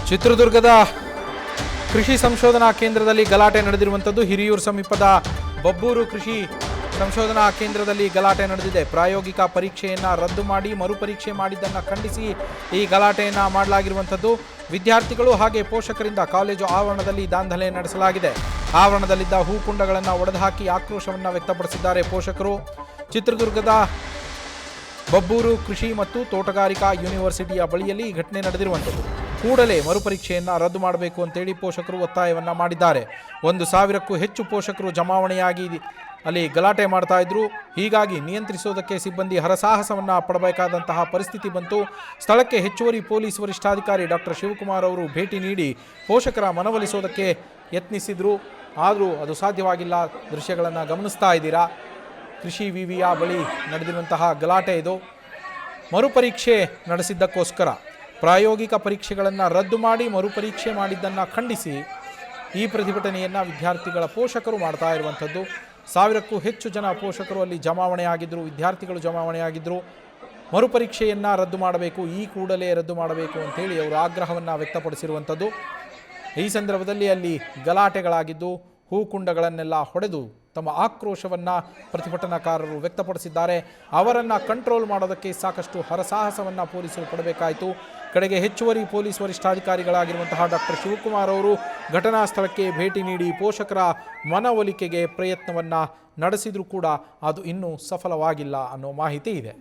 ಚಿತ್ರದುರ್ಗದ ಕೃಷಿ ಸಂಶೋಧನಾ ಕೇಂದ್ರದಲ್ಲಿ ಗಲಾಟೆ ನಡೆದಿರುವಂಥದ್ದು. ಹಿರಿಯೂರು ಸಮೀಪದ ಬಬ್ಬೂರು ಕೃಷಿ ಸಂಶೋಧನಾ ಕೇಂದ್ರದಲ್ಲಿ ಗಲಾಟೆ ನಡೆದಿದೆ. ಪ್ರಾಯೋಗಿಕ ಪರೀಕ್ಷೆಯನ್ನು ರದ್ದು ಮಾಡಿ ಮರುಪರೀಕ್ಷೆ ಮಾಡಿದ್ದನ್ನು ಖಂಡಿಸಿ ಈ ಗಲಾಟೆಯನ್ನು ಮಾಡಲಾಗಿರುವಂಥದ್ದು. ವಿದ್ಯಾರ್ಥಿಗಳು ಹಾಗೆ ಪೋಷಕರಿಂದ ಕಾಲೇಜು ಆವರಣದಲ್ಲಿ ದಾಂಧಲೆ ನಡೆಸಲಾಗಿದೆ. ಆವರಣದಲ್ಲಿದ್ದ ಹೂಕುಂಡಗಳನ್ನು ಒಡೆದುಹಾಕಿ ಆಕ್ರೋಶವನ್ನು ವ್ಯಕ್ತಪಡಿಸಿದ್ದಾರೆ ಪೋಷಕರು. ಚಿತ್ರದುರ್ಗದ ಬಬ್ಬೂರು ಕೃಷಿ ಮತ್ತು ತೋಟಗಾರಿಕಾ ಯೂನಿವರ್ಸಿಟಿಯ ಬಳಿಯಲ್ಲಿ ಈ ಘಟನೆ ನಡೆದಿರುವಂಥದ್ದು. ಕೂಡಲೇ ಮರುಪರೀಕ್ಷೆಯನ್ನು ರದ್ದು ಮಾಡಬೇಕು ಅಂತೇಳಿ ಪೋಷಕರು ಒತ್ತಾಯವನ್ನು ಮಾಡಿದ್ದಾರೆ. 1,000ಕ್ಕೂ ಹೆಚ್ಚು ಪೋಷಕರು ಜಮಾವಣೆಯಾಗಿ ಅಲ್ಲಿ ಗಲಾಟೆ ಮಾಡ್ತಾ ಇದ್ರು. ಹೀಗಾಗಿ ನಿಯಂತ್ರಿಸೋದಕ್ಕೆ ಸಿಬ್ಬಂದಿ ಹರಸಾಹಸವನ್ನು ಪಡಬೇಕಾದಂತಹ ಪರಿಸ್ಥಿತಿ ಬಂತು. ಸ್ಥಳಕ್ಕೆ ಹೆಚ್ಚುವರಿ ಪೊಲೀಸ್ ವರಿಷ್ಠಾಧಿಕಾರಿ ಡಾಕ್ಟರ್ ಶಿವಕುಮಾರ್ ಅವರು ಭೇಟಿ ನೀಡಿ ಪೋಷಕರ ಮನವೊಲಿಸೋದಕ್ಕೆ ಯತ್ನಿಸಿದರು. ಆದರೂ ಅದು ಸಾಧ್ಯವಾಗಿಲ್ಲ. ದೃಶ್ಯಗಳನ್ನು ಗಮನಿಸ್ತಾ ಇದ್ದೀರಾ. ಕೃಷಿ ವಿವಿಯ ಬಳಿ ನಡೆದಿರುವಂತಹ ಗಲಾಟೆ ಇದು. ಮರುಪರೀಕ್ಷೆ ನಡೆಸಿದ್ದಕ್ಕೋಸ್ಕರ ಪ್ರಾಯೋಗಿಕ ಪರೀಕ್ಷೆಗಳನ್ನು ರದ್ದು ಮಾಡಿ ಮರುಪರೀಕ್ಷೆ ಮಾಡಿದ್ದನ್ನು ಖಂಡಿಸಿ ಈ ಪ್ರತಿಭಟನೆಯನ್ನು ವಿದ್ಯಾರ್ಥಿಗಳ ಪೋಷಕರು ಮಾಡ್ತಾ ಇರುವಂಥದ್ದು. 1,000ಕ್ಕೂ ಹೆಚ್ಚು ಜನ ಪೋಷಕರು ಅಲ್ಲಿ ಜಮಾವಣೆಯಾಗಿದ್ದರು, ವಿದ್ಯಾರ್ಥಿಗಳು ಜಮಾವಣೆಯಾಗಿದ್ದರು. ಮರುಪರೀಕ್ಷೆಯನ್ನು ರದ್ದು ಮಾಡಬೇಕು, ಈ ಕೂಡಲೇ ರದ್ದು ಮಾಡಬೇಕು ಅಂತೇಳಿ ಅವರು ಆಗ್ರಹವನ್ನು ವ್ಯಕ್ತಪಡಿಸಿರುವಂಥದ್ದು. ಈ ಸಂದರ್ಭದಲ್ಲಿ ಅಲ್ಲಿ ಗಲಾಟೆಗಳಾಗಿದ್ದು ಹೂಕುಂಡಗಳನ್ನೆಲ್ಲ ಹೊಡೆದು ತಮ್ಮ ಆಕ್ರೋಶವನ್ನು ಪ್ರತಿಭಟನಾಕಾರರು ವ್ಯಕ್ತಪಡಿಸಿದ್ದಾರೆ. ಅವರನ್ನು ಕಂಟ್ರೋಲ್ ಮಾಡೋದಕ್ಕೆ ಸಾಕಷ್ಟು ಹರಸಾಹಸವನ್ನು ಪೊಲೀಸರು ಪಡಬೇಕಾಯಿತು. ಕಡೆಗೆ ಹೆಚ್ಚುವರಿ ಪೊಲೀಸ್ ವರಿಷ್ಠಾಧಿಕಾರಿಗಳಾಗಿರುವಂತಹ ಡಾಕ್ಟರ್ ಶಿವಕುಮಾರ್ ಅವರು ಘಟನಾ ಸ್ಥಳಕ್ಕೆ ಭೇಟಿ ನೀಡಿ ಪೋಷಕರ ಮನವೊಲಿಕೆಗೆ ಪ್ರಯತ್ನವನ್ನು ನಡೆಸಿದರೂ ಕೂಡ ಅದು ಇನ್ನೂ ಸಫಲವಾಗಿಲ್ಲ ಅನ್ನೋ ಮಾಹಿತಿ ಇದೆ.